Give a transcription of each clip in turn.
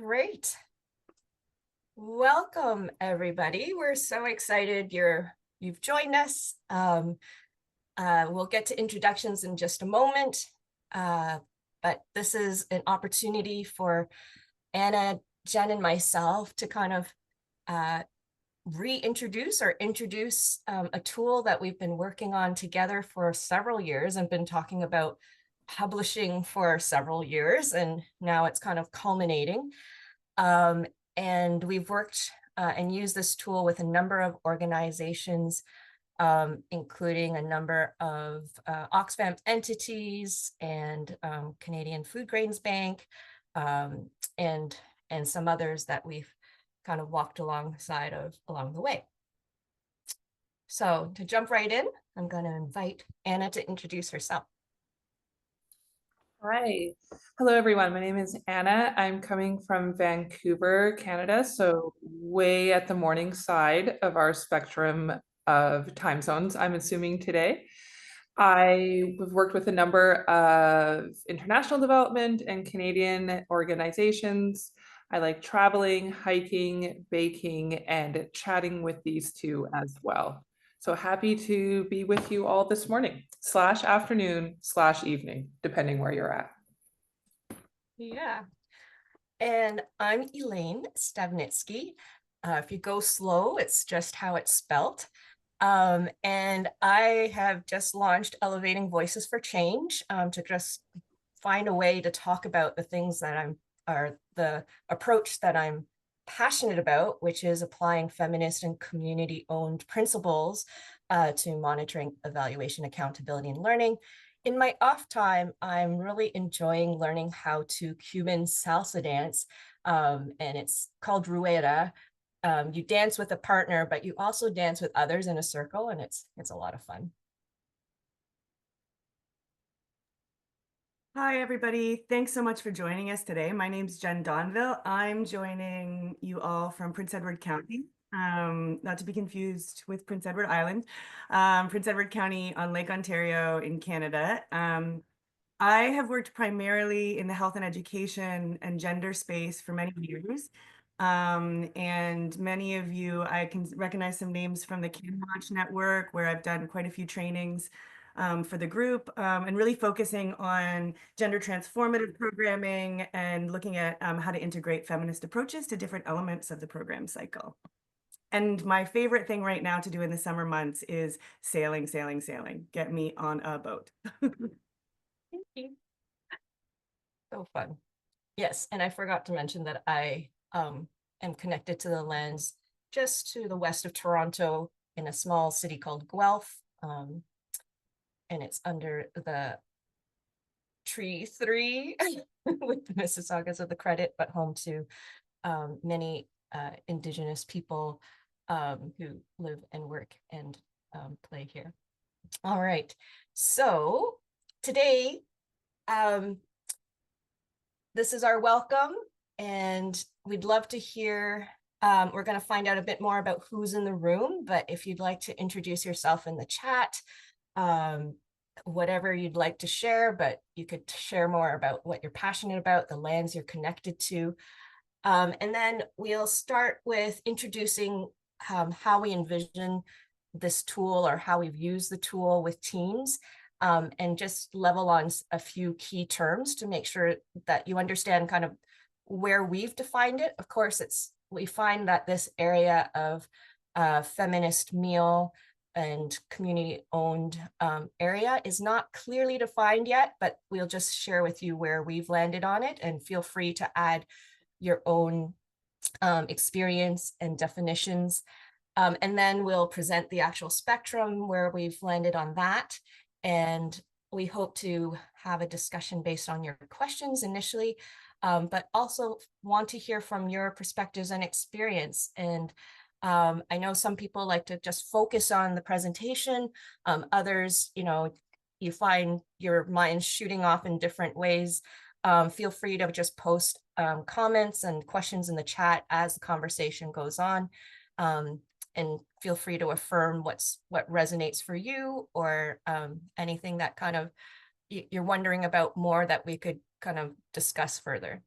Great. Welcome, everybody. We're so excited you've joined us. We'll get to introductions in just a moment, but this is an opportunity for Anna, Jen, and myself to kind of reintroduce or introduce a tool that we've been working on together for several years and been talking about publishing for several years, and now it's kind of culminating. And we've worked and used this tool with a number of organizations, including a number of Oxfam entities and Canadian Food Grains Bank, and some others that we've kind of walked alongside of along the way. So to jump right in, I'm going to invite Anna to introduce herself. Hi. Hello, everyone. My name is Anna. I'm coming from Vancouver, Canada, so way at the morning side of our spectrum of time zones, I'm assuming today. I've worked with a number of international development and Canadian organizations. I like traveling, hiking, baking, and chatting with these two as well. So happy to be with you all this morning, / afternoon / evening, depending where you're at. Yeah. And I'm Elaine Stavnitzky. If you go slow, it's just how it's spelt. And I have just launched Elevating Voices for Change to just find a way to talk about the things that the approach that I'm passionate about, which is applying feminist and community-owned principles to monitoring, evaluation, accountability, and learning. In my off time, I'm really enjoying learning how to Cuban salsa dance, and it's called rueda. You dance with a partner, but you also dance with others in a circle, and it's a lot of fun. Hi, everybody. Thanks so much for joining us today. My name's Jenn Donville. I'm joining you all from Prince Edward County, not to be confused with Prince Edward Island, Prince Edward County on Lake Ontario in Canada. I have worked primarily in the health and education and gender space for many years. And many of you, I can recognize some names from the CanWaCH network, where I've done quite a few trainings for the group, and really focusing on gender transformative programming and looking at how to integrate feminist approaches to different elements of the program cycle. And my favorite thing right now to do in the summer months is sailing, sailing, sailing. Get me on a boat. Thank you. So fun. Yes, and I forgot to mention that I am connected to the lands just to the west of Toronto in a small city called Guelph. And it's under the Tree 3 with the Mississaugas of the credit, but home to many Indigenous people who live and work and play here. All right, so today, this is our welcome, and we'd love to hear, we're going to find out a bit more about who's in the room, but if you'd like to introduce yourself in the chat, whatever you'd like to share, but you could share more about what you're passionate about, the lands you're connected to. And then we'll start with introducing how we envision this tool or how we've used the tool with teams, and just level on a few key terms to make sure that you understand kind of where we've defined it. Of course, we find that this area of feminist meal and community-owned area is not clearly defined yet, but we'll just share with you where we've landed on it, and feel free to add your own experience and definitions. And then we'll present the actual spectrum where we've landed on that. And we hope to have a discussion based on your questions initially, but also want to hear from your perspectives and experience. And I know some people like to just focus on the presentation. Others, you find your mind shooting off in different ways. Feel free to just post comments and questions in the chat as the conversation goes on. And feel free to affirm what resonates for you, or anything that kind of you're wondering about more that we could kind of discuss further.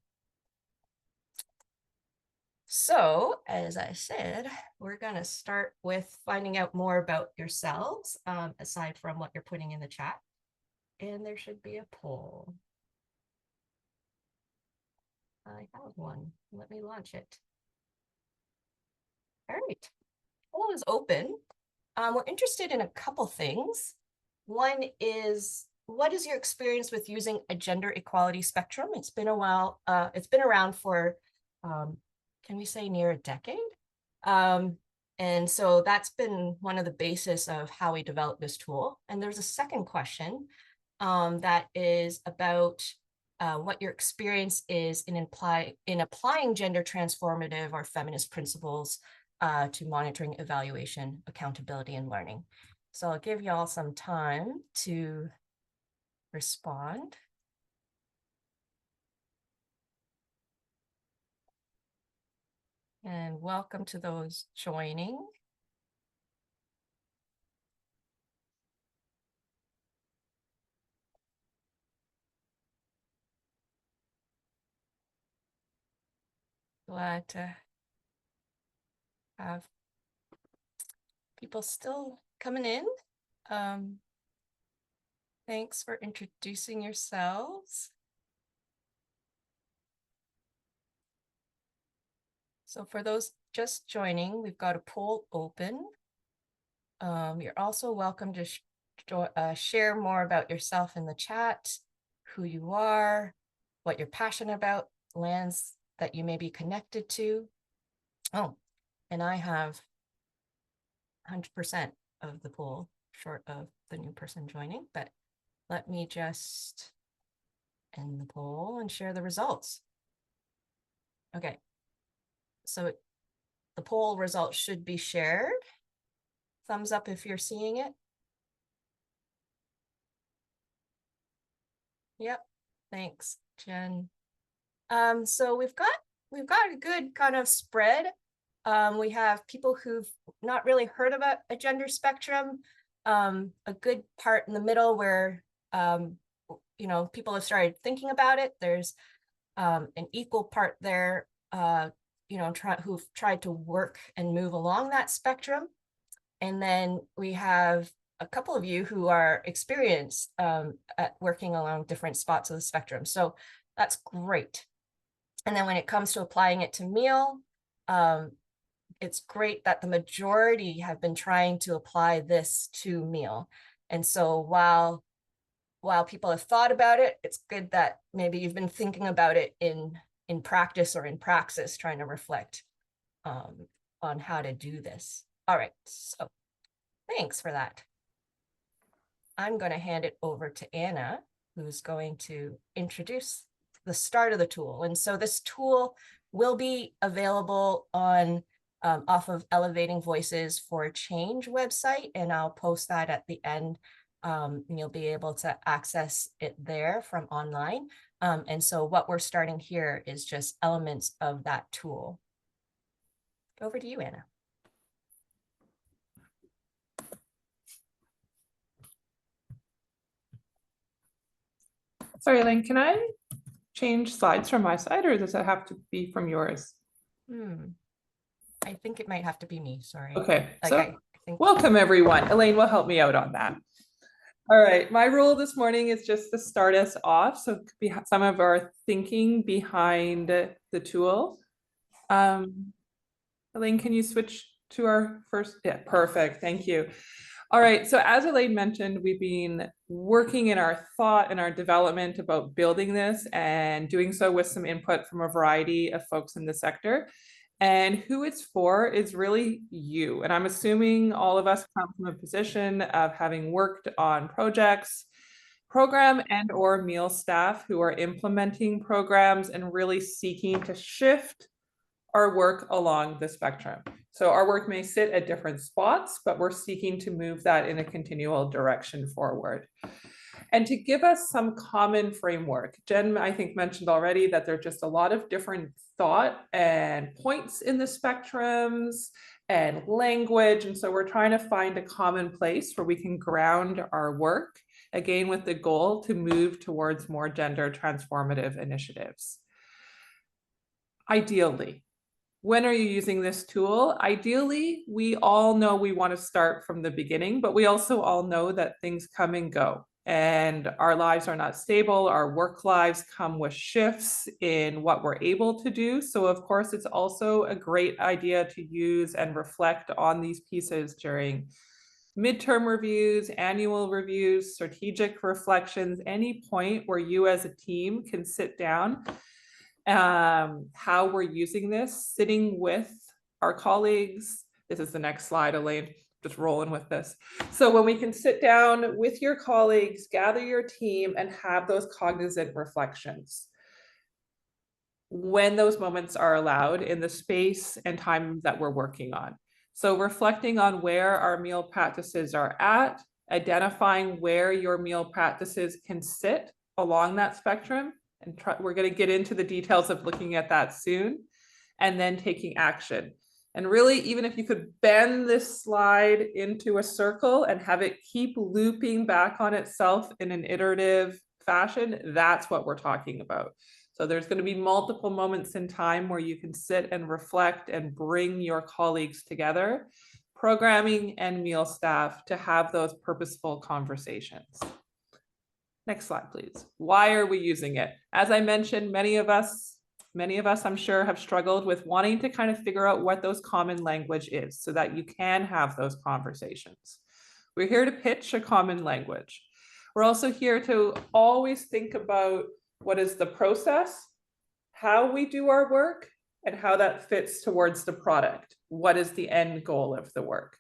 So, as I said, we're going to start with finding out more about yourselves, aside from what you're putting in the chat. And there should be a poll. I have one. Let me launch it. All right. Poll is open. We're interested in a couple things. One is, what is your experience with using a gender equality spectrum? It's been a while. It's been around for, can we say near a decade? And so that's been one of the basis of how we developed this tool. And there's a second question that is about what your experience is in applying gender transformative or feminist principles to monitoring, evaluation, accountability, and learning. So I'll give y'all some time to respond. And welcome to those joining. Glad to have people still coming in. Thanks for introducing yourselves. So for those just joining, we've got a poll open. You're also welcome to share more about yourself in the chat, who you are, what you're passionate about, lands that you may be connected to. Oh, and I have 100% of the poll, short of the new person joining, but let me just end the poll and share the results. Okay, so the poll results should be shared. Thumbs up if you're seeing it. Yep, thanks, Jen. So we've got a good kind of spread. We have people who've not really heard about a gender spectrum, a good part in the middle where you know, people have started thinking about it. There's an equal part there, you know, who've tried to work and move along that spectrum. And then we have a couple of you who are experienced at working along different spots of the spectrum. So that's great. And then when it comes to applying it to meal, it's great that the majority have been trying to apply this to meal. And so while people have thought about it, it's good that maybe you've been thinking about it in practice or in praxis, trying to reflect on how to do this. All right, so thanks for that. I'm going to hand it over to Anna, who's going to introduce the start of the tool. And so this tool will be available on off of Elevating Voices for Change website, and I'll post that at the end. And you'll be able to access it there from online. And so what we're starting here is just elements of that tool. Over to you, Anna. Sorry, Elaine, can I change slides from my side, or does it have to be from yours? I think it might have to be me, sorry. Okay, like so I think... welcome everyone. Elaine will help me out on that. All right, my role this morning is just to start us off. So some of our thinking behind the tool. Elaine, can you switch to our first? Yeah, perfect, thank you. All right, so as Elaine mentioned, we've been working in our thought and our development about building this and doing so with some input from a variety of folks in the sector. And who it's for is really you. And I'm assuming all of us come from a position of having worked on projects, program and or meal staff who are implementing programs and really seeking to shift our work along the spectrum. So our work may sit at different spots, but we're seeking to move that in a continual direction forward. And to give us some common framework, Jen, I think, mentioned already that there are just a lot of different thought and points in the spectrums and language. And so we're trying to find a common place where we can ground our work, again, with the goal to move towards more gender transformative initiatives. Ideally, When are you using this tool? Ideally, we all know we want to start from the beginning, but we also all know that things come and go and our lives are not stable. Our work lives come with shifts in what we're able to do. So of course, it's also a great idea to use and reflect on these pieces during midterm reviews, annual reviews, strategic reflections, any point where you as a team can sit down, how we're using this, sitting with our colleagues. This is the next slide, Elaine, just rolling with this. So when we can sit down with your colleagues, gather your team, and have those cognizant reflections, when those moments are allowed in the space and time that we're working on. So reflecting on where our meal practices are at, identifying where your meal practices can sit along that spectrum, and we're going to get into the details of looking at that soon, and then taking action. And really, even if you could bend this slide into a circle and have it keep looping back on itself in an iterative fashion, that's what we're talking about. So there's going to be multiple moments in time where you can sit and reflect and bring your colleagues together, programming and meal staff, to have those purposeful conversations. Next slide, please. Why are we using it? As I mentioned, many of us, I'm sure, have struggled with wanting to kind of figure out what those common language is so that you can have those conversations. We're here to pitch a common language. We're also here to always think about what is the process, how we do our work, and how that fits towards the product. What is the end goal of the work?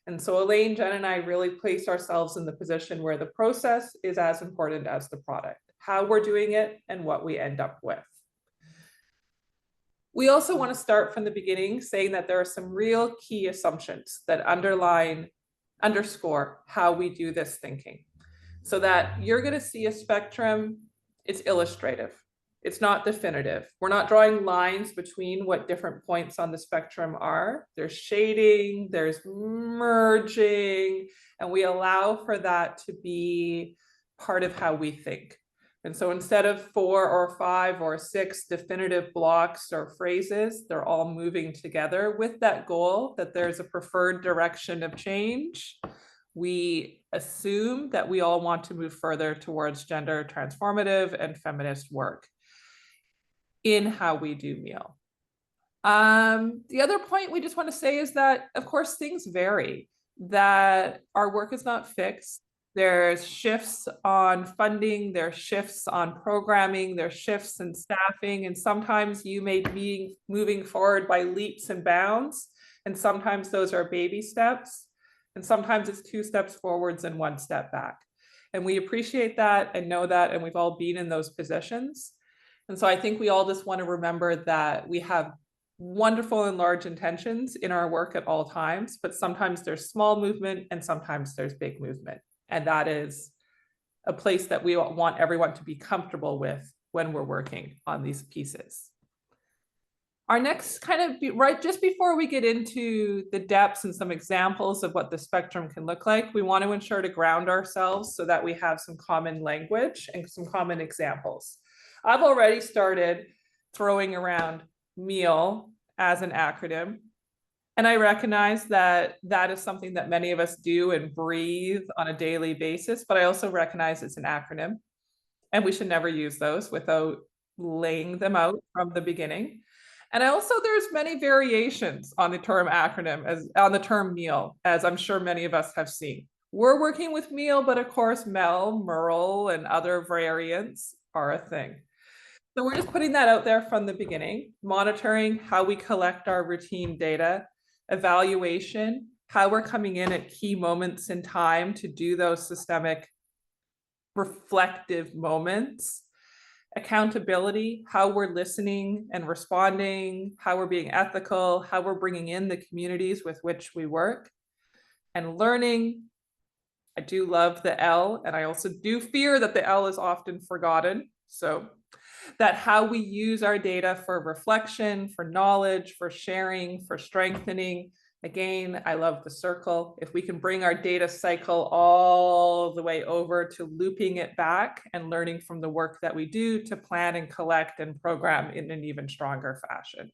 And so Elaine, Jen, and I really place ourselves in the position where the process is as important as the product, how we're doing it and what we end up with. We also want to start from the beginning saying that there are some real key assumptions that underscore how we do this thinking, so that you're going to see a spectrum. It's illustrative. It's not definitive. We're not drawing lines between what different points on the spectrum are. There's shading, there's merging, and we allow for that to be part of how we think. And so instead of 4 or 5 or 6 definitive blocks or phrases, they're all moving together with that goal that there's a preferred direction of change. We assume that we all want to move further towards gender transformative and feminist work in how we do meal. The other point we just want to say is that, of course, things vary, that our work is not fixed. There's shifts on funding, there's shifts on programming, there's shifts in staffing, and sometimes you may be moving forward by leaps and bounds, and sometimes those are baby steps, and sometimes it's 2 steps forwards and 1 step back. And we appreciate that and know that, and we've all been in those positions. And so I think we all just want to remember that we have wonderful and large intentions in our work at all times, but sometimes there's small movement and sometimes there's big movement. And that is a place that we want everyone to be comfortable with when we're working on these pieces. Our next right just before we get into the depths and some examples of what the spectrum can look like, we want to ensure to ground ourselves so that we have some common language and some common examples. I've already started throwing around meal as an acronym. And I recognize that that is something that many of us do and breathe on a daily basis, but I also recognize it's an acronym and we should never use those without laying them out from the beginning. And there's many variations on the term acronym, on the term meal, as I'm sure many of us have seen. We're working with meal, but of course, MEL, MERL, and other variants are a thing. So we're just putting that out there from the beginning, monitoring how we collect our routine data, evaluation, how we're coming in at key moments in time to do those systemic reflective moments, accountability, how we're listening and responding, how we're being ethical, how we're bringing in the communities with which we work, and learning. I do love the L, and I also do fear that the L is often forgotten. So that how we use our data for reflection, for knowledge, for sharing, for strengthening. Again, I love the circle. If we can bring our data cycle all the way over to looping it back and learning from the work that we do to plan and collect and program in an even stronger fashion.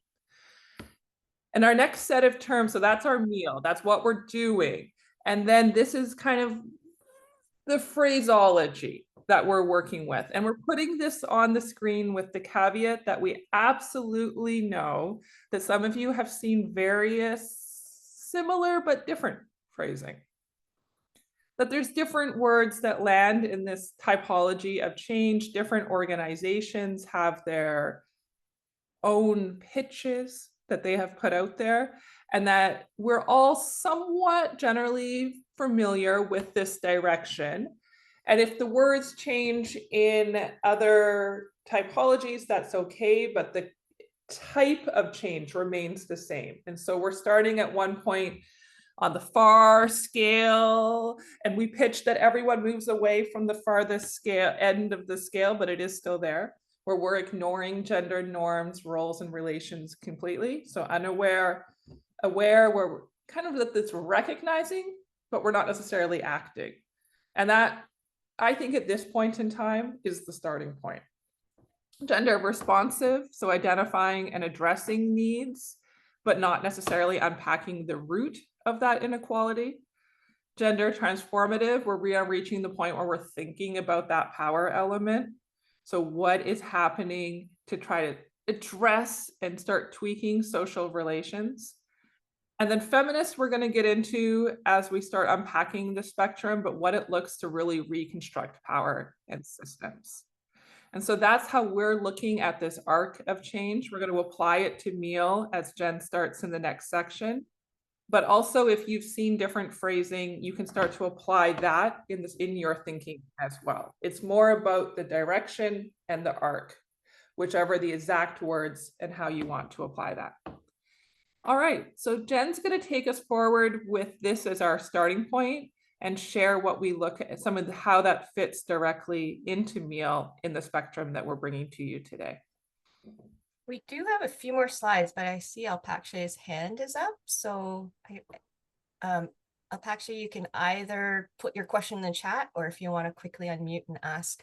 And our next set of terms, so that's our meal, that's what we're doing. And then this is kind of the phraseology that we're working with. And we're putting this on the screen with the caveat that we absolutely know that some of you have seen various similar but different phrasing. That there's different words that land in this typology of change. Different organizations have their own pitches that they have put out there, and that we're all somewhat generally familiar with this direction. And if the words change in other typologies, that's okay, but the type of change remains the same. And so we're starting at one point on the far scale, and we pitch that everyone moves away from the farthest scale end of the scale, but it is still there, where we're ignoring gender norms, roles, and relations completely. So unaware, aware, where we're kind of that it's recognizing, but we're not necessarily acting. And that, I think at this point in time, is the starting point. Gender responsive, so identifying and addressing needs, but not necessarily unpacking the root of that inequality. Gender transformative, where we are reaching the point where we're thinking about that power element. So what is happening to try to address and start tweaking social relations? And then feminist, we're going to get into as we start unpacking the spectrum, but what it looks to really reconstruct power and systems. And so that's how we're looking at this arc of change. We're going to apply it to meal as Jen starts in the next section. But also, if you've seen different phrasing, you can start to apply that in your thinking as well. It's more about the direction and the arc, whichever the exact words and how you want to apply that. All right, so Jen's going to take us forward with this as our starting point and share what we look at, some of how that fits directly into meal in the spectrum that we're bringing to you today. We do have a few more slides, but I see 𝐿𝐵𝐿𝐶𝐻's hand is up. So 𝐿𝐵𝐿𝐶𝐻, you can either put your question in the chat, or if you want to quickly unmute and ask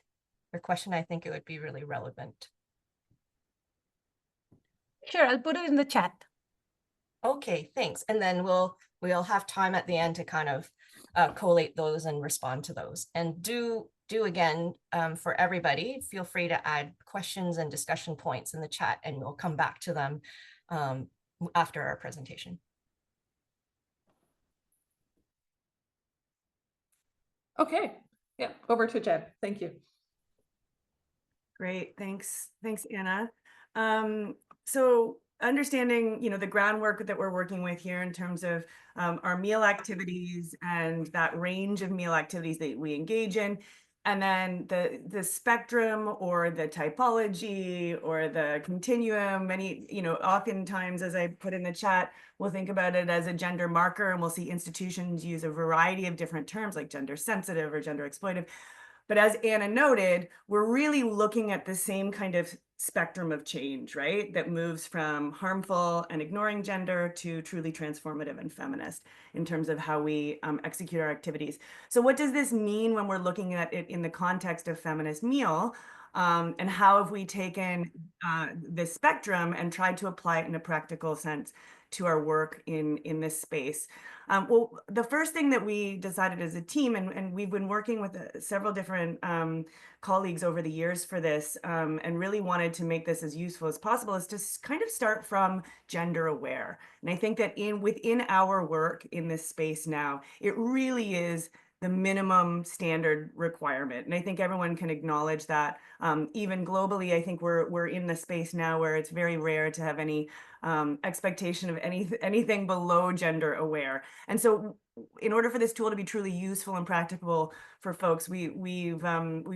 your question, I think it would be really relevant. Sure, I'll put it in the chat. Okay, thanks. And then we'll have time at the end to kind of collate those and respond to those. And do again, for everybody, feel free to add questions and discussion points in the chat, and we'll come back to them after our presentation. Okay, yeah, over to Jen. Thank you. Great, thanks, Anna. So understanding, the groundwork that we're working with here in terms of our meal activities and that range of meal activities that we engage in, and then the spectrum or the typology or the continuum. Many, oftentimes, as I put in the chat, we'll think about it as a gender marker, and we'll see institutions use a variety of different terms like gender sensitive or gender exploitive. But as Anna noted, we're really looking at the same kind of spectrum of change, right? That moves from harmful and ignoring gender to truly transformative and feminist in terms of how we execute our activities. So what does this mean when we're looking at it in the context of feminist meal? And how have we taken this spectrum and tried to apply it in a practical sense to our work in this space? Well, the first thing that we decided as a team, and we've been working with several different colleagues over the years for this, and really wanted to make this as useful as possible, is to kind of start from gender aware. And I think that within our work in this space now, it really is the minimum standard requirement. And I think everyone can acknowledge that. Even globally, I think we're in the space now where it's very rare to have any expectation of anything below gender aware. And so in order for this tool to be truly useful and practicable for folks, we've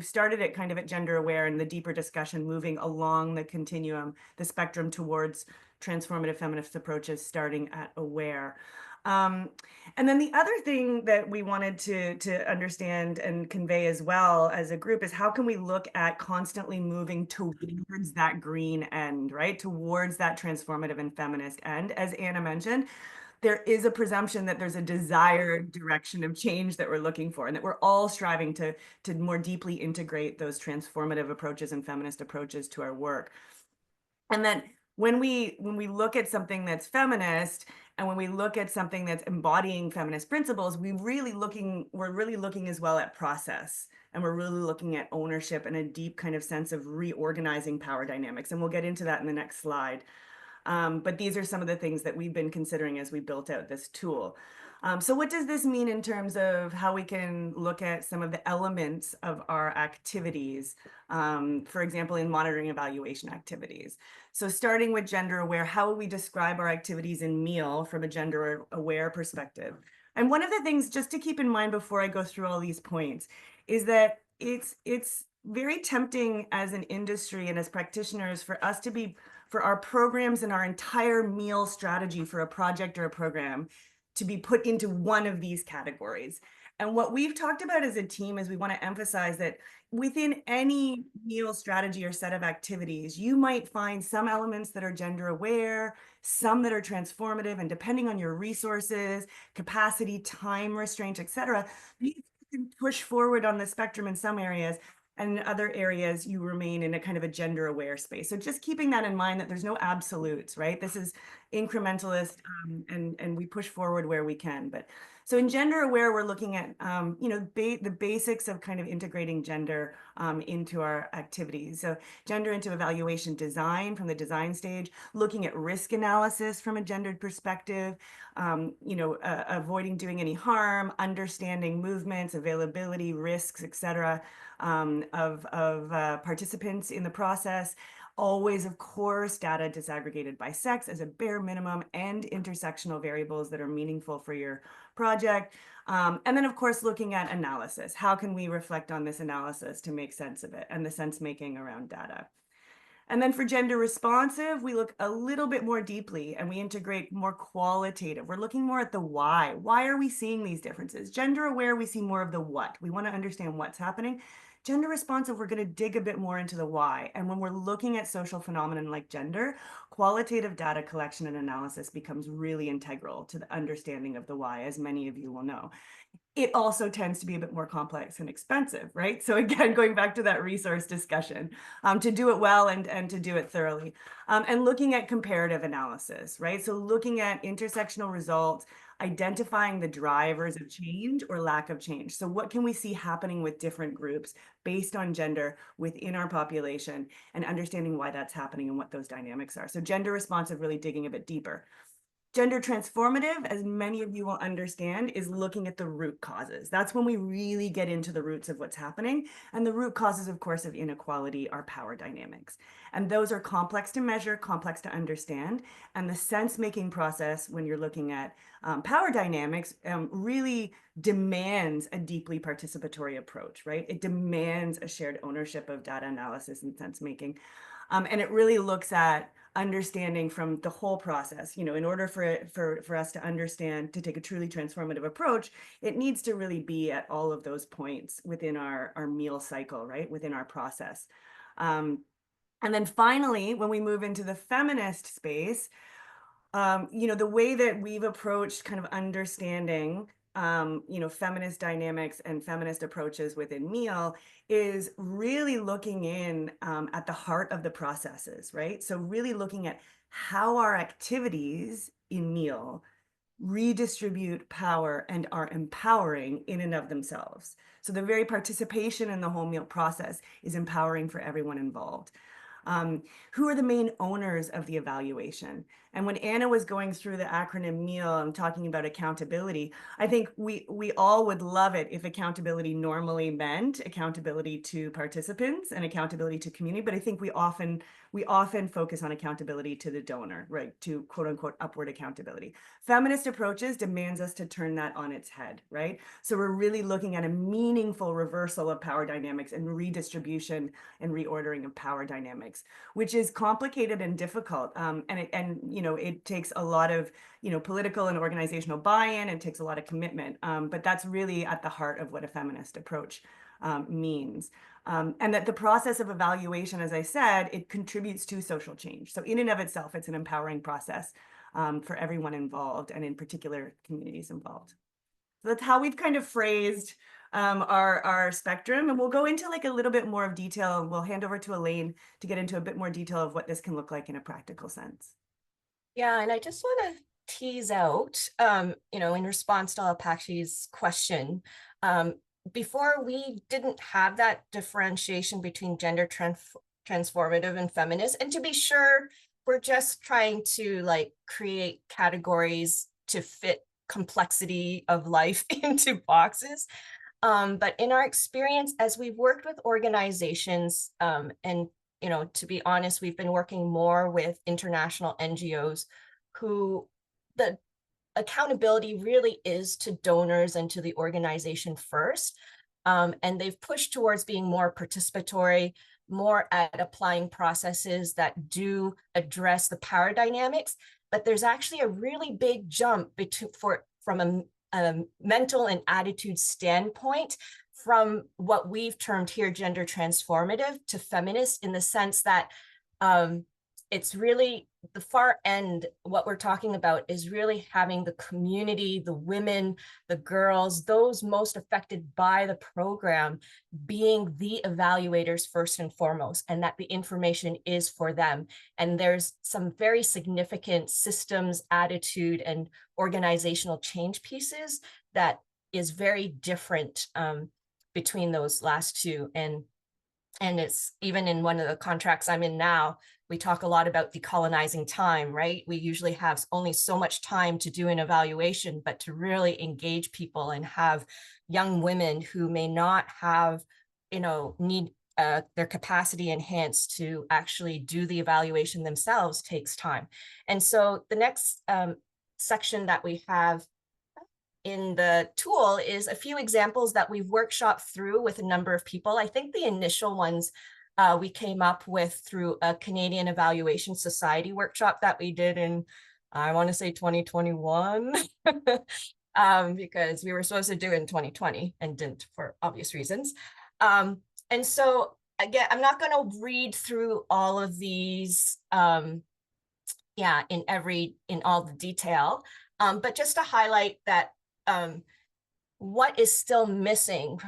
started it kind of at gender aware, and the deeper discussion moving along the continuum, the spectrum towards transformative feminist approaches starting at aware. And then the other thing that we wanted to understand and convey as well as a group is how can we look at constantly moving towards that green end, right? Towards that transformative and feminist end. As Anna mentioned, there is a presumption that there's a desired direction of change that we're looking for, and that we're all striving to more deeply integrate those transformative approaches and feminist approaches to our work. And then when we look at something that's feminist, and when we look at something that's embodying feminist principles, we're really looking as well at process, and we're really looking at ownership and a deep kind of sense of reorganizing power dynamics. And we'll get into that in the next slide. But these are some of the things that we've been considering as we built out this tool. So what does this mean in terms of how we can look at some of the elements of our activities, for example, in monitoring evaluation activities? So starting with gender aware, how will we describe our activities in MEAL from a gender aware perspective? And one of the things just to keep in mind before I go through all these points is that it's very tempting as an industry and as practitioners for us to be, for our programs and our entire MEAL strategy for a project or a program to be put into one of these categories. And what we've talked about as a team is we want to emphasize that within any MEAL strategy or set of activities, you might find some elements that are gender aware, some that are transformative, and depending on your resources, capacity, time restraint, etc., you can push forward on the spectrum in some areas, and in other areas you remain in a kind of a gender aware space. So just keeping that in mind, that there's no absolutes, right? This is incrementalist, and we push forward where we can. But so in gender aware, we're looking at the basics of kind of integrating gender into our activities. So gender into evaluation design from the design stage, looking at risk analysis from a gendered perspective, avoiding doing any harm, understanding movements, availability, risks, etc. Of participants in the process. Always, of course, data disaggregated by sex as a bare minimum, and intersectional variables that are meaningful for your project. And then, of course, looking at analysis. How can we reflect on this analysis to make sense of it and the sense making around data? And then for gender responsive, we look a little bit more deeply and we integrate more qualitative. We're looking more at the why. Why are we seeing these differences? Gender aware, we see more of the what. We want to understand what's happening. Gender responsive, we're going to dig a bit more into the why. And when we're looking at social phenomenon like gender, qualitative data collection and analysis becomes really integral to the understanding of the why, as many of you will know. It also tends to be a bit more complex and expensive, right? So again, going back to that resource discussion, to do it well and to do it thoroughly. And looking at comparative analysis, right? So looking at intersectional results, identifying the drivers of change or lack of change. So what can we see happening with different groups based on gender within our population, and understanding why that's happening and what those dynamics are. So gender responsive, really digging a bit deeper. Gender transformative, as many of you will understand, is looking at the root causes. That's when we really get into the roots of what's happening. And the root causes, of course, of inequality are power dynamics. And those are complex to measure, complex to understand. And the sense-making process, when you're looking at power dynamics, really demands a deeply participatory approach, right? It demands a shared ownership of data analysis and sense-making. And it really looks at understanding from the whole process. In order for us to understand, to take a truly transformative approach, it needs to really be at all of those points within our MEAL cycle, right? Within our process. And then finally, when we move into the feminist space, the way that we've approached kind of understanding feminist dynamics and feminist approaches within MEAL is really looking in at the heart of the processes, right? So really looking at how our activities in MEAL redistribute power and are empowering in and of themselves. So the very participation in the whole MEAL process is empowering for everyone involved. Who are the main owners of the evaluation? And when Anna was going through the acronym MEAL and talking about accountability, I think we all would love it if accountability normally meant accountability to participants and accountability to community. But I think we often focus on accountability to the donor, right? To quote unquote upward accountability. Feminist approaches demands us to turn that on its head, right? So we're really looking at a meaningful reversal of power dynamics and redistribution and reordering of power dynamics, which is complicated and difficult. It takes a lot of, political and organizational buy-in. It takes a lot of commitment. But that's really at the heart of what a feminist approach means. And that the process of evaluation, as I said, it contributes to social change. So in and of itself, it's an empowering process for everyone involved, and in particular, communities involved. So that's how we've kind of phrased our spectrum, and we'll go into like a little bit more of detail. We'll hand over to Elaine to get into a bit more detail of what this can look like in a practical sense. Yeah, and I just want to tease out, in response to Apache's question, before we didn't have that differentiation between gender transformative and feminist. And to be sure, we're just trying to like create categories to fit complexity of life into boxes. But in our experience, as we've worked with organizations, and to be honest, we've been working more with international NGOs who the accountability really is to donors and to the organization first. And they've pushed towards being more participatory, more at applying processes that do address the power dynamics. But there's actually a really big jump from a mental and attitude standpoint from what we've termed here gender transformative to feminist, in the sense that it's really the far end. What we're talking about is really having the community, the women, the girls, those most affected by the program being the evaluators first and foremost, and that the information is for them. And there's some very significant systems, attitude, and organizational change pieces that is very different between those last two. And it's even in one of the contracts I'm in now, we talk a lot about decolonizing time, right? We usually have only so much time to do an evaluation, but to really engage people and have young women who may not have, need their capacity enhanced to actually do the evaluation themselves takes time. And so the next section that we have in the tool is a few examples that we've workshopped through with a number of people. I think the initial ones we came up with through a Canadian Evaluation Society workshop that we did in, I want to say 2021, because we were supposed to do it in 2020 and didn't for obvious reasons. And so again, I'm not going to read through all of these, in all the detail, but just to highlight that what is still missing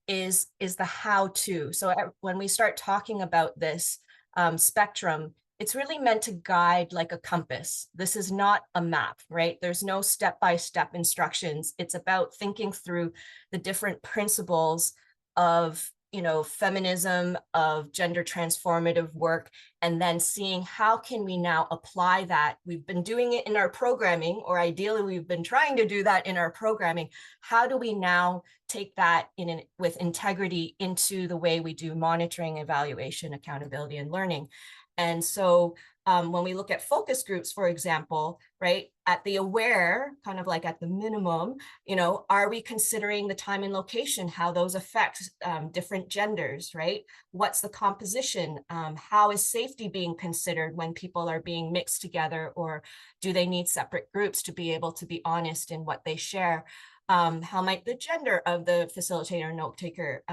is the how-to. So when we start talking about this spectrum, it's really meant to guide like a compass. This is not a map, right? There's no step-by-step instructions. It's about thinking through the different principles of feminism, of gender transformative work, and then seeing how can we now apply that. We've been doing it in our programming, or ideally we've been trying to do that in our programming. How do we now take that with integrity into the way we do monitoring, evaluation, accountability, and learning? And so when we look at focus groups, for example, right, at the aware, kind of like at the minimum, are we considering the time and location, how those affect different genders, right? What's the composition? How is safety being considered when people are being mixed together, or do they need separate groups to be able to be honest in what they share? How might the gender of the facilitator, note taker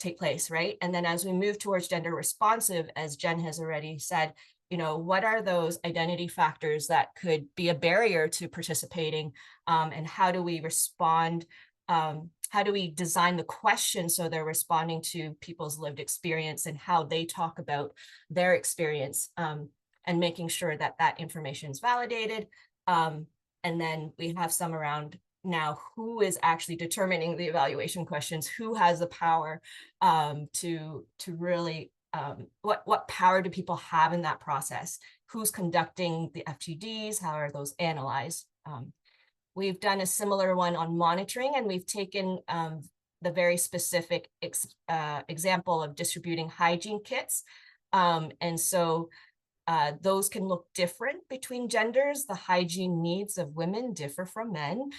take place, right? And then as we move towards gender responsive, as Jen has already said, what are those identity factors that could be a barrier to participating, and how do we respond? How do we design the question so they're responding to people's lived experience and how they talk about their experience, and making sure that that information is validated. And then we have some around now, who is actually determining the evaluation questions, who has the power to really, what power do people have in that process? Who's conducting the FGDs? How are those analyzed? We've done a similar one on monitoring, and we've taken the very specific example of distributing hygiene kits. And so those can look different between genders. The hygiene needs of women differ from men.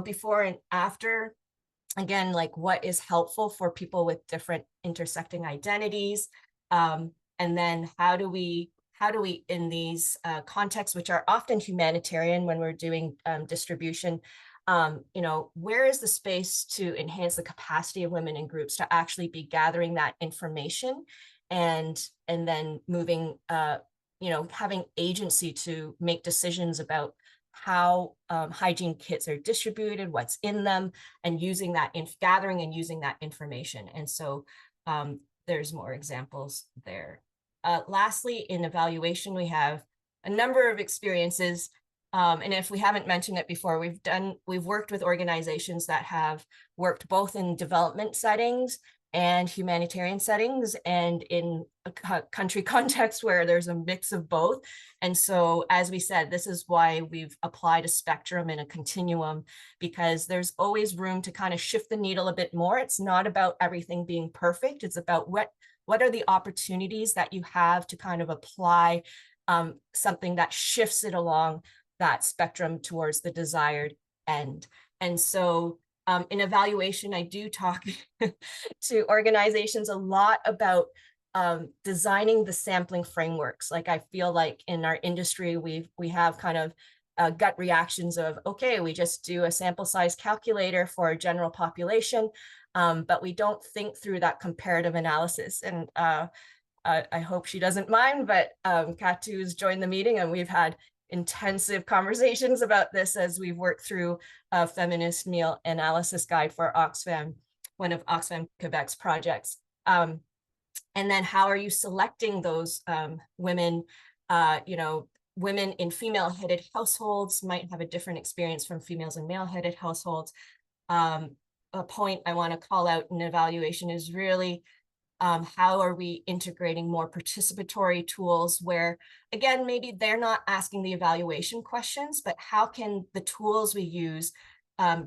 Before and after, again, like what is helpful for people with different intersecting identities, and then how do we in these contexts, which are often humanitarian when we're doing distribution, where is the space to enhance the capacity of women in groups to actually be gathering that information, and then moving, having agency to make decisions about how hygiene kits are distributed, what's in them, and using that gathering and using that information. And so there's more examples there. Lastly, in evaluation, we have a number of experiences. And if we haven't mentioned it before, we've worked with organizations that have worked both in development settings and humanitarian settings, and in a country context where there's a mix of both. And so, as we said, this is why we've applied a spectrum and a continuum, because there's always room to kind of shift the needle a bit more. It's not about everything being perfect. It's about what are the opportunities that you have to kind of apply something that shifts it along that spectrum towards the desired end. And so in evaluation, I do talk to organizations a lot about designing the sampling frameworks. Like, I feel like in our industry, we have kind of gut reactions of, okay, we just do a sample size calculator for a general population, but we don't think through that comparative analysis. And I hope she doesn't mind, but Katu's joined the meeting, and we've had intensive conversations about this as we've worked through a feminist meal analysis guide for Oxfam, one of Oxfam Quebec's projects. And then how are you selecting those women? Women in female-headed households might have a different experience from females in male-headed households. A point I want to call out in evaluation is really how are we integrating more participatory tools where, again, maybe they're not asking the evaluation questions, but how can the tools we use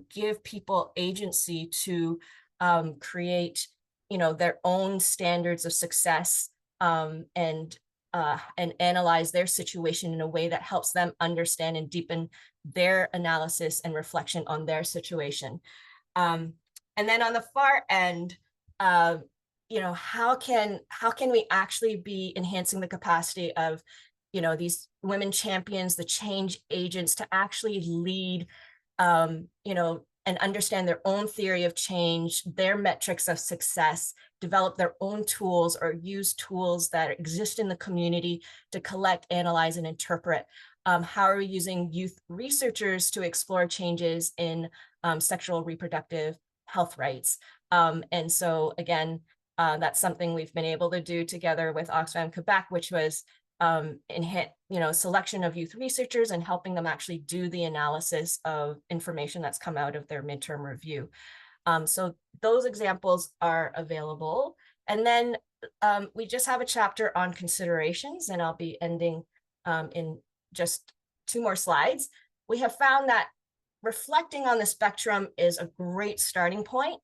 give people agency to create, their own standards of success and analyze their situation in a way that helps them understand and deepen their analysis and reflection on their situation. And then on the far end, how can we actually be enhancing the capacity of, these women champions, the change agents, to actually lead, and understand their own theory of change, their metrics of success, develop their own tools, or use tools that exist in the community to collect, analyze, and interpret. How are we using youth researchers to explore changes in sexual reproductive health rights? And so, again, that's something we've been able to do together with Oxfam Québec, which was selection of youth researchers and helping them actually do the analysis of information that's come out of their midterm review. So those examples are available. And then we just have a chapter on considerations, and I'll be ending in just 2 more slides. We have found that reflecting on the spectrum is a great starting point.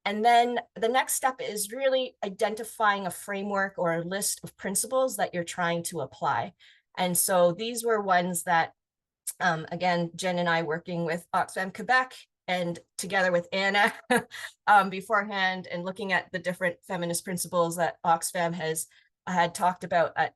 And then the next step is really identifying a framework or a list of principles that you're trying to apply. And so these were ones that, again, Jen and I working with Oxfam Québec and together with Anna beforehand, and looking at the different feminist principles that Oxfam had talked about at,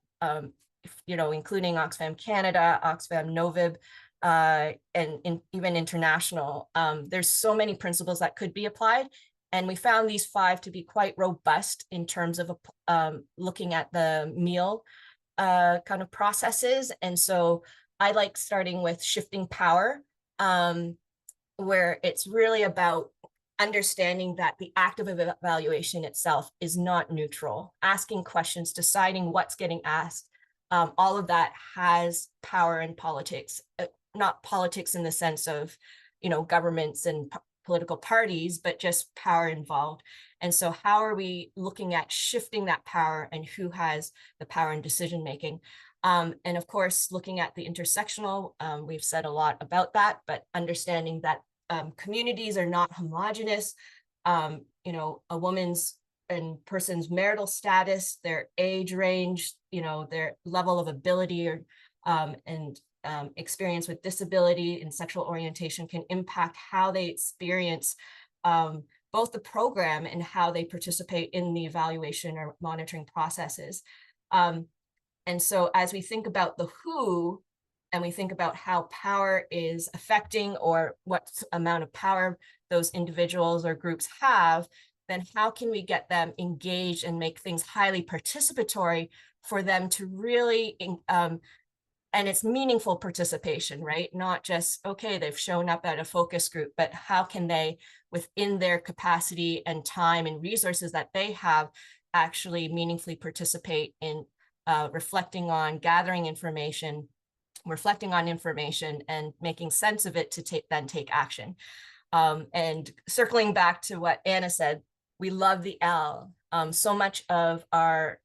including Oxfam Canada, Oxfam Novib, and even international. There's so many principles that could be applied. And we found these 5 to be quite robust in terms of looking at the meal kind of processes. And so I like starting with shifting power, where it's really about understanding that the act of evaluation itself is not neutral. Asking questions, deciding what's getting asked, all of that has power in politics, not politics in the sense of, governments and political parties, but just power involved. And so how are we looking at shifting that power and who has the power in decision making? And of course, looking at the intersectional, we've said a lot about that, but understanding that communities are not homogenous. A woman's and person's marital status, their age range, their level of ability or and experience with disability and sexual orientation can impact how they experience both the program and how they participate in the evaluation or monitoring processes. And so as we think about the who, and we think about how power is affecting or what amount of power those individuals or groups have, then how can we get them engaged and make things highly participatory for them to really and it's meaningful participation, right? Not just, okay, they've shown up at a focus group, but how can they, within their capacity and time and resources that they have, actually meaningfully participate in reflecting on, gathering information, reflecting on information, and making sense of it to then take action. And circling back to what Anna said, we love the L. So much of our,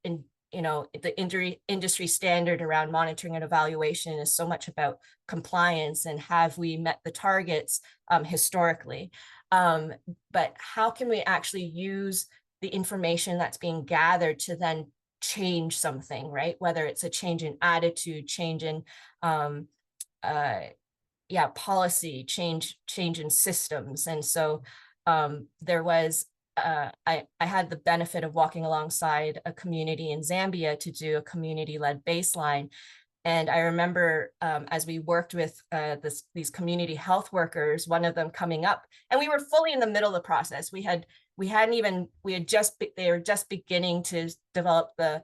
the industry standard around monitoring and evaluation is so much about compliance and have we met the targets historically. But how can we actually use the information that's being gathered to then change something, right? Whether it's a change in attitude, change in policy, change in systems. And so there was, I had the benefit of walking alongside a community in Zambia to do a community-led baseline. And I remember as we worked with these community health workers, one of them coming up, and we were fully in the middle of the process. They were just beginning to develop the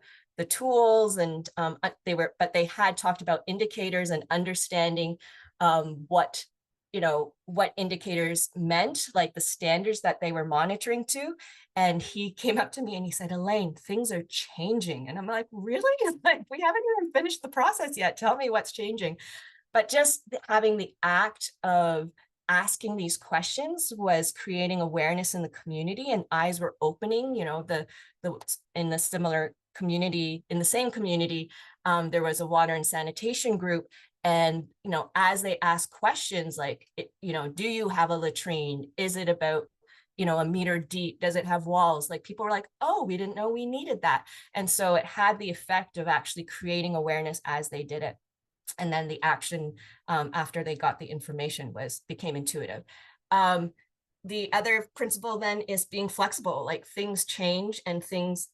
tools, and they had talked about indicators and understanding what indicators meant, like the standards that they were monitoring to. And he came up to me and he said, Elaine, things are changing. And I'm like, really? Like, we haven't even finished the process yet. Tell me what's changing. But just having the act of asking these questions was creating awareness in the community, and eyes were opening. In the similar community, in the same community, there was a water and sanitation group. And, as they ask questions like, do you have a latrine? Is it about, a meter deep? Does it have walls? Like, people were like, oh, we didn't know we needed that. And so it had the effect of actually creating awareness as they did it. And then the action after they got the information became intuitive. The other principle then is being flexible. Like, things change and things,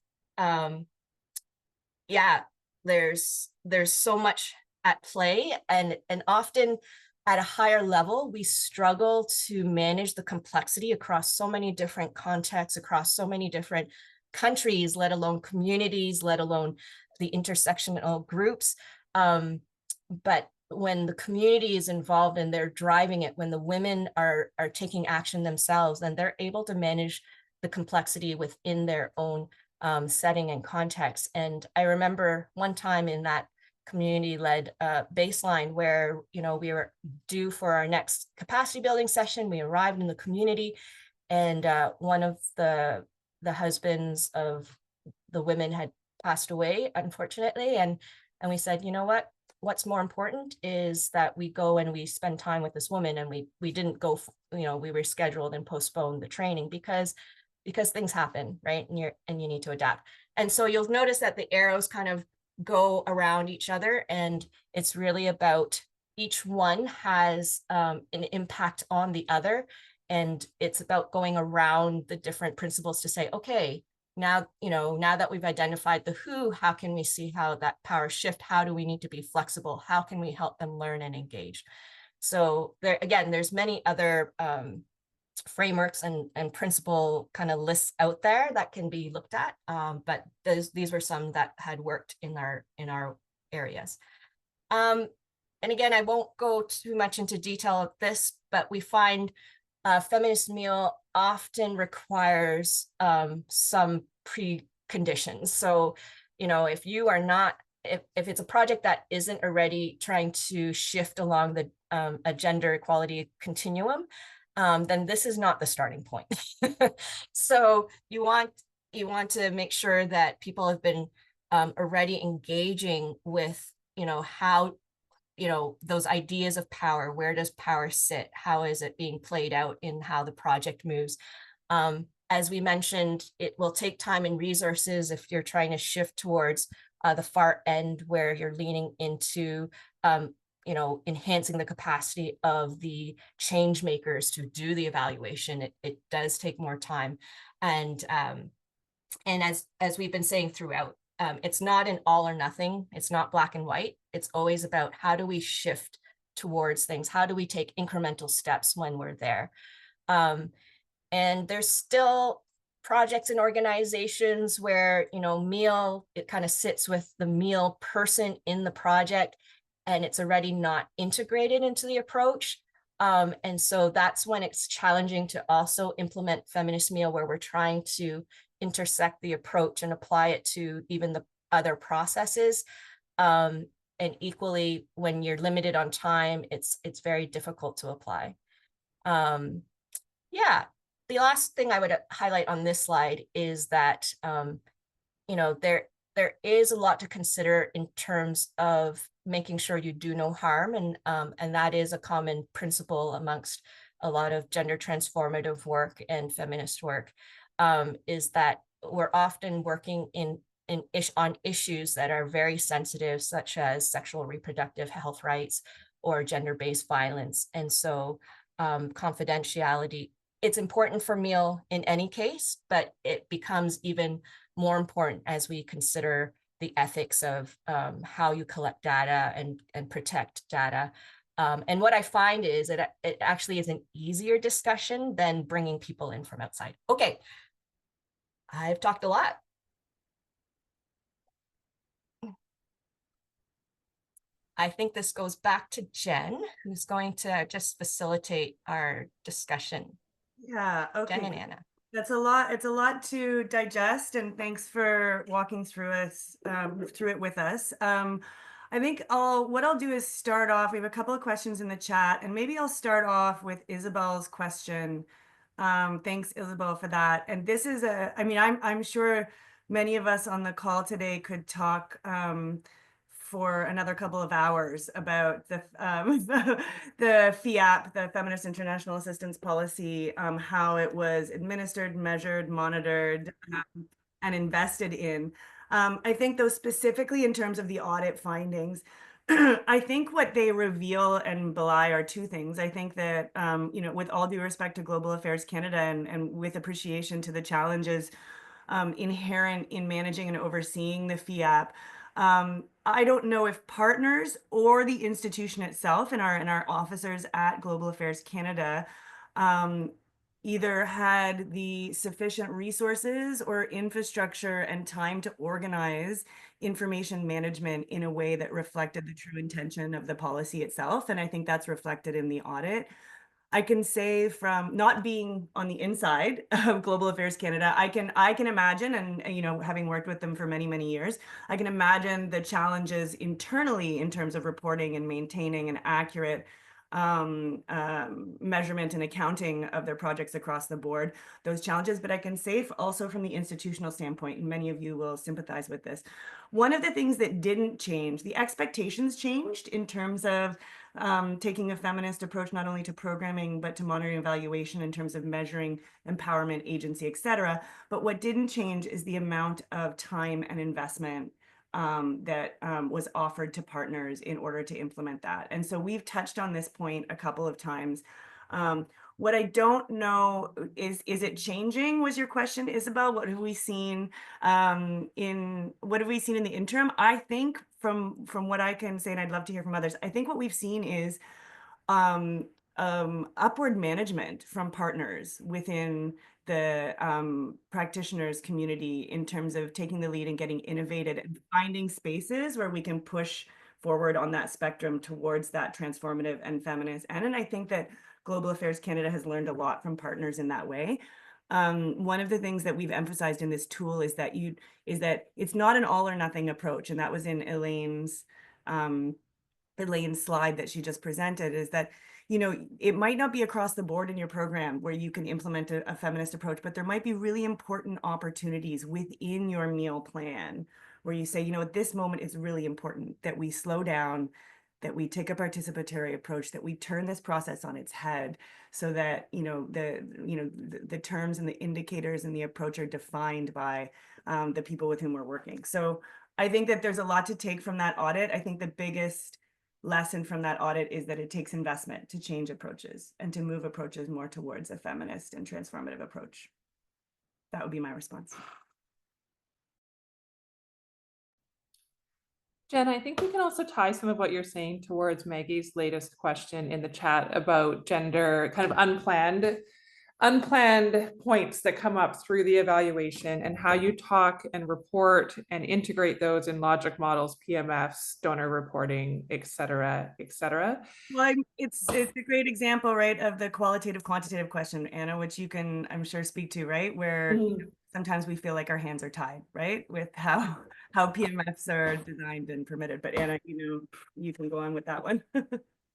there's so much at play, and often at a higher level, we struggle to manage the complexity across so many different contexts, across so many different countries, let alone communities, let alone the intersectional groups. But when the community is involved and they're driving it, when the women are taking action themselves, then they're able to manage the complexity within their own setting and context. And I remember one time in that community-led baseline where, we were due for our next capacity building session. We arrived in the community, and one of the husbands of the women had passed away, unfortunately. And we said, what's more important is that we go and we spend time with this woman. And we didn't go, we rescheduled and postponed the training because things happen, right? And you need to adapt. And so you'll notice that the arrows kind of go around each other, and it's really about each one has an impact on the other, and it's about going around the different principles to say, okay, now that we've identified the who, how can we see how that power shift? How do we need to be flexible? How can we help them learn and engage? So there's many other frameworks and principle kind of lists out there that can be looked at, but these were some that had worked in our areas. And again, I won't go too much into detail of this, but we find feminist meal often requires some preconditions. So, if you are not, if it's a project that isn't already trying to shift along the a gender equality continuum, then this is not the starting point. So you want to make sure that people have been already engaging with, how, those ideas of power. Where does power sit? How is it being played out in how the project moves? As we mentioned, it will take time and resources if you're trying to shift towards the far end where you're leaning into enhancing the capacity of the change makers to do the evaluation. It does take more time. And as we've been saying throughout, it's not an all or nothing. It's not black and white. It's always about how do we shift towards things? How do we take incremental steps when we're there? And there's still projects and organizations where, meal, it kind of sits with the meal person in the project. and it's already not integrated into the approach. And so that's when it's challenging to also implement feminist meal, where we're trying to intersect the approach and apply it to even the other processes. And equally, when you're limited on time, it's very difficult to apply. Yeah, the last thing I would highlight on this slide is that there is a lot to consider in terms of making sure you do no harm, and that is a common principle amongst a lot of gender transformative work and feminist work, is that we're often working on issues that are very sensitive, such as sexual reproductive health rights or gender-based violence. And so confidentiality, it's important for meal in any case, but it becomes even more important as we consider the ethics of how you collect data and protect data. And what I find is that it actually is an easier discussion than bringing people in from outside. Okay, I've talked a lot. I think this goes back to Jenn, who's going to just facilitate our discussion. Yeah, okay. Jenn and Anna. That's a lot. It's a lot to digest, and thanks for walking through it with us. I think what I'll do is start off. We have a couple of questions in the chat, and maybe I'll start off with Isabel's question. Thanks, Isabel, for that. And this is I mean, I'm sure many of us on the call today could talk for another couple of hours about the FIAP, the Feminist International Assistance Policy, how it was administered, measured, monitored, and invested in. I think those specifically in terms of the audit findings, I think what they reveal and belie are two things. I think that, with all due respect to Global Affairs Canada and with appreciation to the challenges inherent in managing and overseeing the FIAP, I don't know if partners or the institution itself and our officers at Global Affairs Canada either had the sufficient resources or infrastructure and time to organize information management in a way that reflected the true intention of the policy itself. And I think that's reflected in the audit. I can say, from not being on the inside of Global Affairs Canada, I can imagine, and having worked with them for many, many years, I can imagine the challenges internally in terms of reporting and maintaining an accurate measurement and accounting of their projects across the board, those challenges. But I can say also from the institutional standpoint, and many of you will sympathize with this, one of the things that didn't change, the expectations changed in terms of taking a feminist approach not only to programming but to monitoring and evaluation in terms of measuring empowerment, agency, etc. But what didn't change is the amount of time and investment that was offered to partners in order to implement that. And so we've touched on this point a couple of times. What I don't know is it changing, was your question, Isabel? What have we seen in the interim? I think from what I can say, and I'd love to hear from others, I think what we've seen is upward management from partners within the practitioners community in terms of taking the lead and getting innovative and finding spaces where we can push forward on that spectrum towards that transformative and feminist. And I think that Global Affairs Canada has learned a lot from partners in that way. One of the things that we've emphasized in this tool is that it's not an all or nothing approach, and that was in Elaine's slide that she just presented, is that it might not be across the board in your program where you can implement a feminist approach, but there might be really important opportunities within your meal plan where you say, at this moment it's really important that we slow down, that we take a participatory approach, that we turn this process on its head so that the terms and the indicators and the approach are defined by the people with whom we're working. So I think that there's a lot to take from that audit. I think the biggest lesson from that audit is that it takes investment to change approaches and to move approaches more towards a feminist and transformative approach. That would be my response. Jenn, I think we can also tie some of what you're saying towards Maggie's latest question in the chat about gender kind of unplanned unplanned points that come up through the evaluation and how you talk and report and integrate those in logic models, PMFs, donor reporting, et cetera, et cetera. Well, it's a great example, right, of the qualitative quantitative question, Anna, which you can, I'm sure, speak to, right, where you know, sometimes we feel like our hands are tied, right, with how PMFs are designed and permitted. But Anna, you know, you can go on with that one.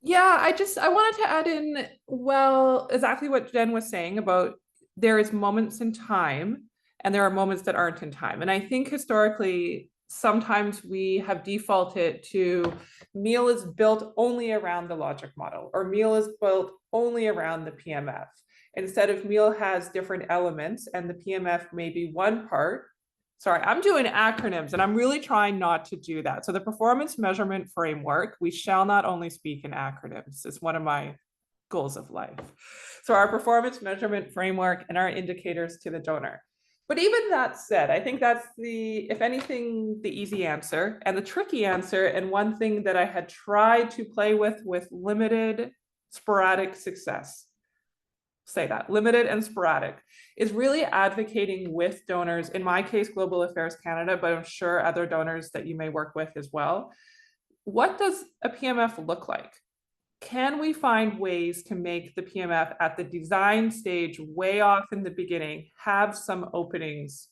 Yeah, I wanted to add in, well, exactly what Jen was saying about there is moments in time and there are moments that aren't in time. And I think historically, sometimes we have defaulted to meal is built only around the logic model, or meal is built only around the PMF. Instead of meal has different elements and the PMF may be one part. Sorry, I'm doing acronyms and I'm really trying not to do that. So the performance measurement framework, we shall not only speak in acronyms. It's one of my goals of life. So our performance measurement framework and our indicators to the donor. But even that said, I think that's the, if anything, the easy answer and the tricky answer. And one thing that I had tried to play with limited sporadic success, say that, limited and sporadic, is really advocating with donors, in my case, Global Affairs Canada, but I'm sure other donors that you may work with as well. What does a PMF look like? Can we find ways to make the PMF at the design stage, way off in the beginning, have some openings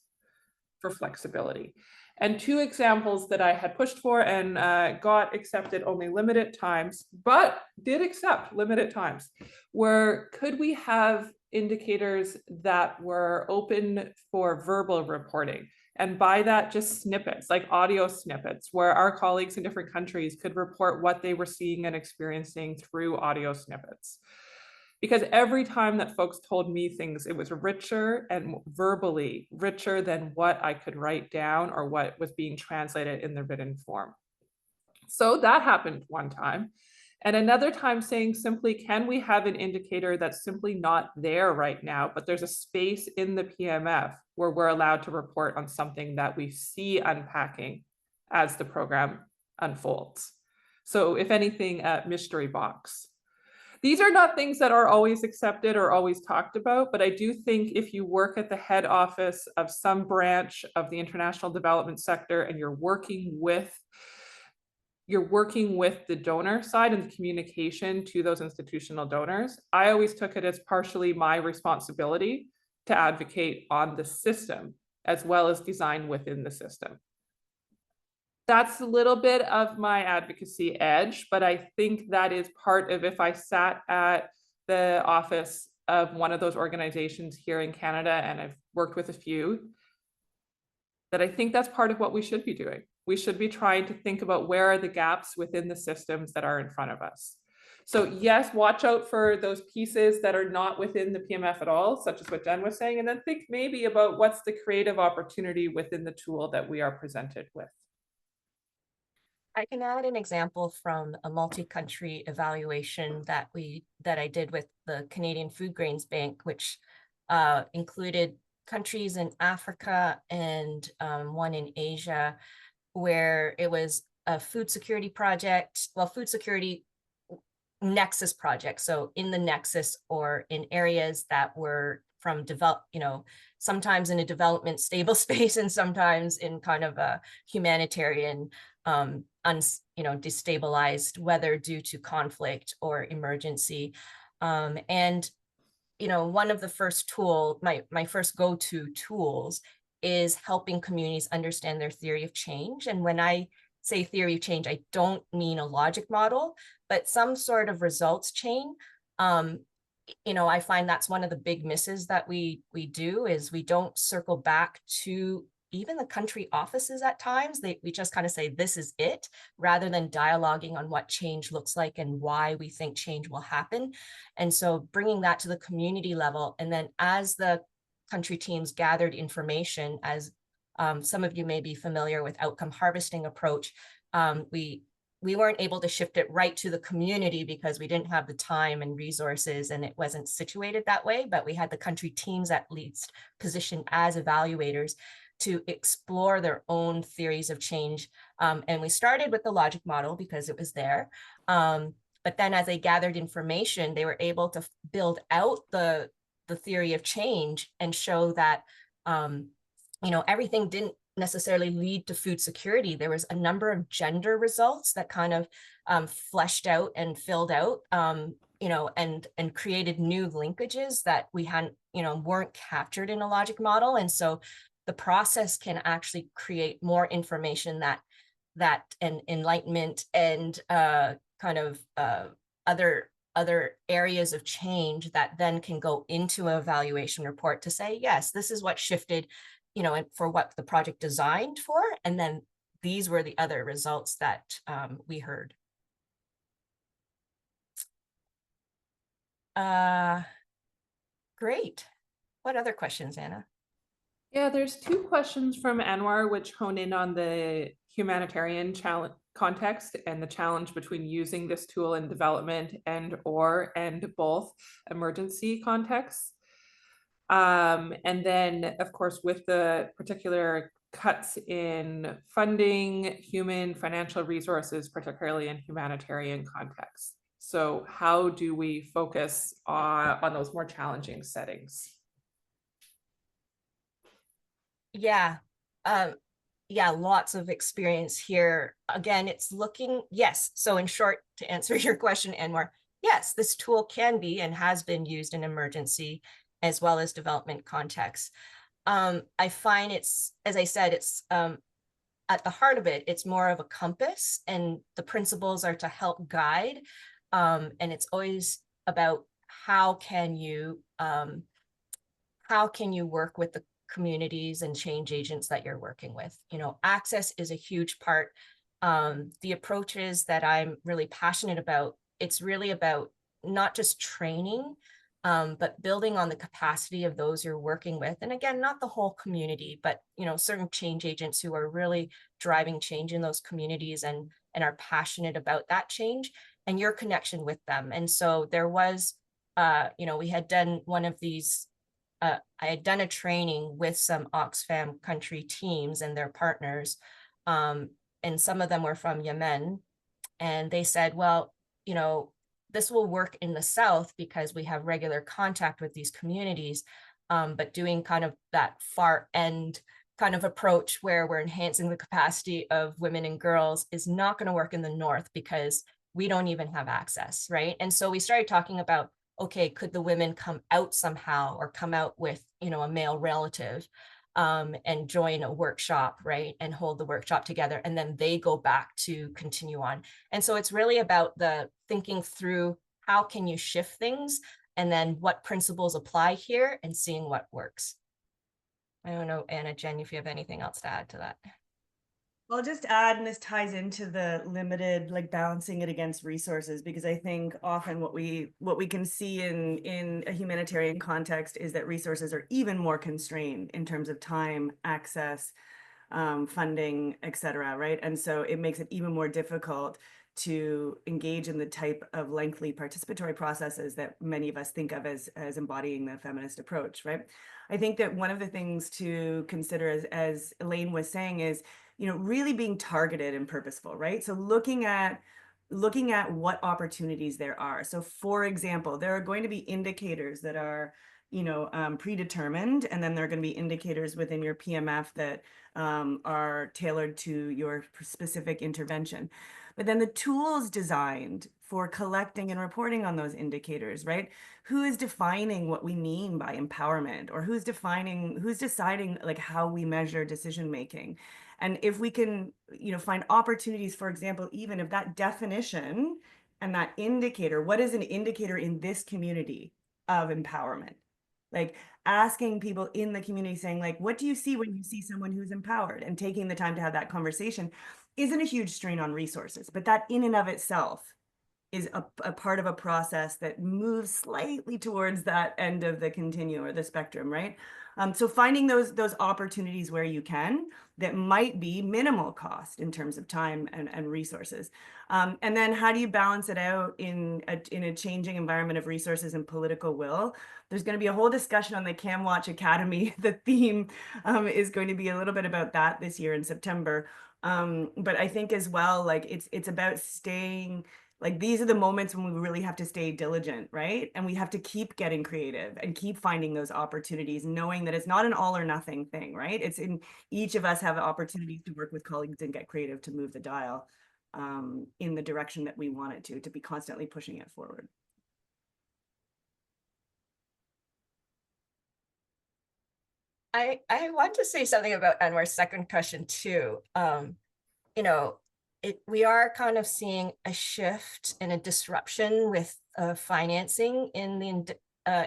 for flexibility? And two examples that I had pushed for and got accepted only limited times, but did accept limited times, were could we have indicators that were open for verbal reporting? And by that, just snippets, like audio snippets, where our colleagues in different countries could report what they were seeing and experiencing through audio snippets. Because every time that folks told me things, it was richer and verbally richer than what I could write down or what was being translated in the written form. So that happened one time. And another time saying simply, can we have an indicator that's simply not there right now, but there's a space in the PMF where we're allowed to report on something that we see unpacking as the program unfolds. So if anything, a mystery box. These are not things that are always accepted or always talked about, but I do think if you work at the head office of some branch of the international development sector and you're working with the donor side and the communication to those institutional donors, I always took it as partially my responsibility to advocate on the system as well as design within the system. That's a little bit of my advocacy edge, but I think that is part of, if I sat at the office of one of those organizations here in Canada, and I've worked with a few, that I think that's part of what we should be doing. We should be trying to think about where are the gaps within the systems that are in front of us. So yes, watch out for those pieces that are not within the PMF at all, such as what Jen was saying, and then think maybe about what's the creative opportunity within the tool that we are presented with. I can add an example from a multi-country evaluation that I did with the Canadian Food Grains Bank, which included countries in Africa and one in Asia, where it was a food security project, well, food security nexus project. So in the nexus or in areas that were from sometimes in a development stable space and sometimes in kind of a humanitarian destabilized, whether due to conflict or emergency. And one of the first my first go-to tools is helping communities understand their theory of change. And when I say theory of change, I don't mean a logic model, but some sort of results chain. I find that's one of the big misses that we do, is we don't circle back to even the country offices at times. We just kind of say, this is it, rather than dialoguing on what change looks like and why we think change will happen. And so bringing that to the community level, and then as the country teams gathered information, as some of you may be familiar with outcome harvesting approach, we weren't able to shift it right to the community because we didn't have the time and resources and it wasn't situated that way, but we had the country teams at least positioned as evaluators to explore their own theories of change. And we started with the logic model because it was there. But then as they gathered information, they were able to build out the the theory of change and show that, everything didn't necessarily lead to food security. There was a number of gender results that kind of fleshed out and filled out, and created new linkages that we hadn't, weren't captured in a logic model. And so the process can actually create more information that and enlightenment and other areas of change that then can go into an evaluation report to say, yes, this is what shifted, and for what the project designed for, and then these were the other results that we heard. Great. What other questions, Anna? Yeah, there's 2 questions from Anwar which hone in on the humanitarian challenge context and the challenge between using this tool in development and both emergency contexts. And then, of course, with the particular cuts in funding, human financial resources, particularly in humanitarian contexts. So how do we focus on those more challenging settings? Yeah, lots of experience here. Again, it's looking, yes. So in short, to answer your question, Anwar, yes, this tool can be and has been used in emergency as well as development contexts. I find it's, as I said, it's at the heart of it, it's more of a compass, and the principles are to help guide. And it's always about how can you work with the communities and change agents that you're working with. Access is a huge part. The approaches that I'm really passionate about, it's really about not just training, but building on the capacity of those you're working with. And again, not the whole community, but certain change agents who are really driving change in those communities and are passionate about that change and your connection with them. And so there was, we had done one of these, I had done a training with some Oxfam country teams and their partners, and some of them were from Yemen, and they said, well, this will work in the South because we have regular contact with these communities, but doing kind of that far end kind of approach where we're enhancing the capacity of women and girls is not going to work in the North because we don't even have access, right? And so we started talking about, okay, could the women come out somehow or come out with, a male relative and join a workshop, right? And hold the workshop together. And then they go back to continue on. And so it's really about the thinking through how can you shift things and then what principles apply here and seeing what works. I don't know, Anna, Jen, if you have anything else to add to that. I'll just add, and this ties into the limited, like balancing it against resources, because I think often what we can see in a humanitarian context is that resources are even more constrained in terms of time, access, funding, et cetera, right? And so it makes it even more difficult to engage in the type of lengthy participatory processes that many of us think of as embodying the feminist approach, right? I think that one of the things to consider, as Elaine was saying, is really being targeted and purposeful, right? So looking at what opportunities there are. So for example, there are going to be indicators that are, predetermined, and then there are going to be indicators within your PMF that are tailored to your specific intervention. But then the tools designed for collecting and reporting on those indicators, right? Who is defining what we mean by empowerment, or who's deciding like how we measure decision making? And if we can, find opportunities, for example, even of that definition and that indicator, what is an indicator in this community of empowerment? Like asking people in the community, saying like, what do you see when you see someone who's empowered, and taking the time to have that conversation isn't a huge strain on resources, but that in and of itself is a part of a process that moves slightly towards that end of the continuum or the spectrum, right? So finding those opportunities where you can, that might be minimal cost in terms of time and resources. And then how do you balance it out in a changing environment of resources and political will? There's going to be a whole discussion on the CanWaCH Academy. The theme is going to be a little bit about that this year in September. But I think as well, like it's about staying Like these are the moments when we really have to stay diligent, right? And we have to keep getting creative and keep finding those opportunities, knowing that it's not an all or nothing thing, right? It's in each of us have opportunities to work with colleagues and get creative to move the dial in the direction that we want it to be constantly pushing it forward. I want to say something about Anwar's second question too. You know, we are kind of seeing a shift and a disruption with financing in the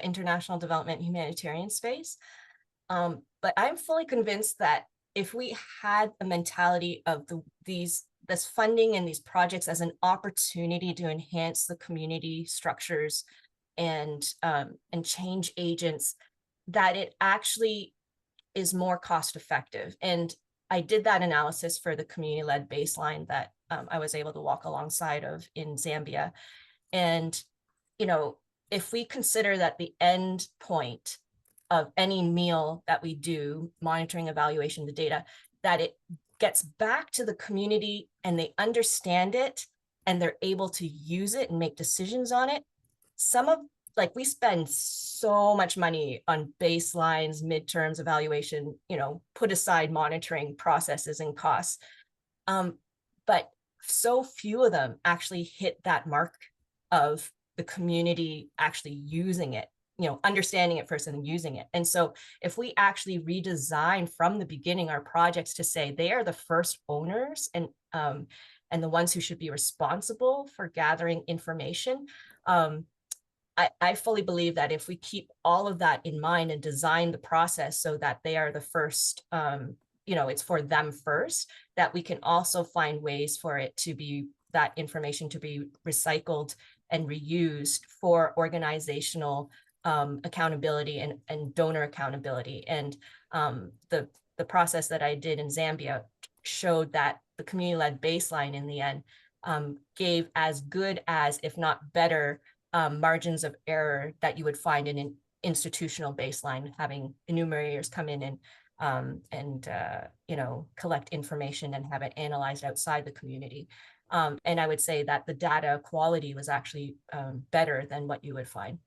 international development humanitarian space. But I'm fully convinced that if we had a mentality of this funding and these projects as an opportunity to enhance the community structures and change agents, that it actually is more cost effective. And I did that analysis for the community-led baseline that I was able to walk alongside of in Zambia. And, you know, if we consider that the end point of any meal that we do, monitoring, evaluation, the data, that it gets back to the community and they understand it and they're able to use it and make decisions on it. Like we spend so much money on baselines, midterms, evaluation, you know, put aside monitoring processes and costs. But so few of them actually hit that mark of the community actually using it, you know, understanding it first and then using it. And so if we actually redesign from the beginning our projects to say they are the first owners and the ones who should be responsible for gathering information, I fully believe that if we keep all of that in mind and design the process so that they are the first, you know, it's for them first, that we can also find ways for it to be, that information to be recycled and reused for organizational accountability and donor accountability. And the process that I did in Zambia showed that the community-led baseline in the end gave as good as, if not better, margins of error that you would find in an institutional baseline, having enumerators come in and you know, collect information and have it analyzed outside the community. And I would say that the data quality was actually better than what you would find.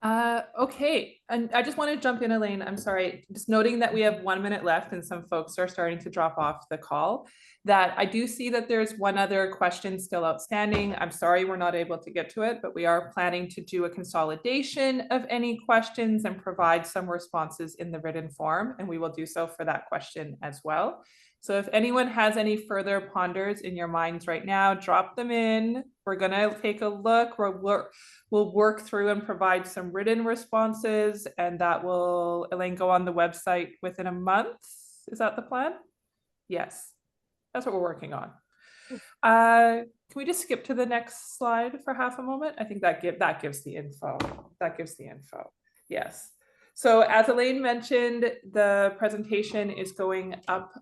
Okay, and I just want to jump in, Elaine. I'm sorry, just noting that we have 1 minute left and some folks are starting to drop off the call, that I do see that there's one other question still outstanding. I'm sorry we're not able to get to it, but we are planning to do a consolidation of any questions and provide some responses in the written form, and we will do so for that question as well. So if anyone has any further ponders in your minds right now, drop them in. We're gonna take a look. We'll work through and provide some written responses, and that will, Elaine, go on the website within a month. Is that the plan? Yes, that's what we're working on. Can we just skip to the next slide for half a moment? I think that gives the info. That gives the info. Yes. So as Elaine mentioned, the presentation is going up.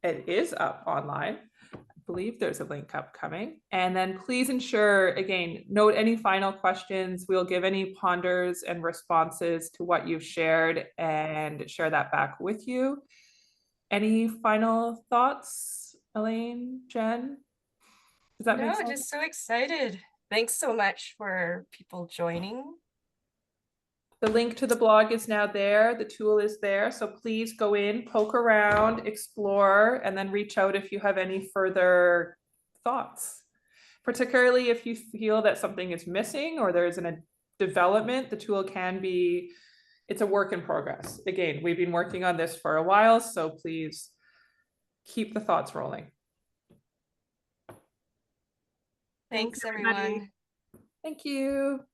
It is up online. I believe there's a link upcoming. And then please ensure, again, note any final questions. We'll give any ponders and responses to what you've shared and share that back with you. Any final thoughts, Elaine, Jen? Does that make sense? Just so excited. Thanks so much for people joining. The link to the blog is now there. The tool is there. So please go in, poke around, explore, and then reach out if you have any further thoughts. Particularly if you feel that something is missing or there's a development, the tool can be, it's a work in progress. Again, we've been working on this for a while, so please keep the thoughts rolling. Thanks everyone. Everybody. Thank you.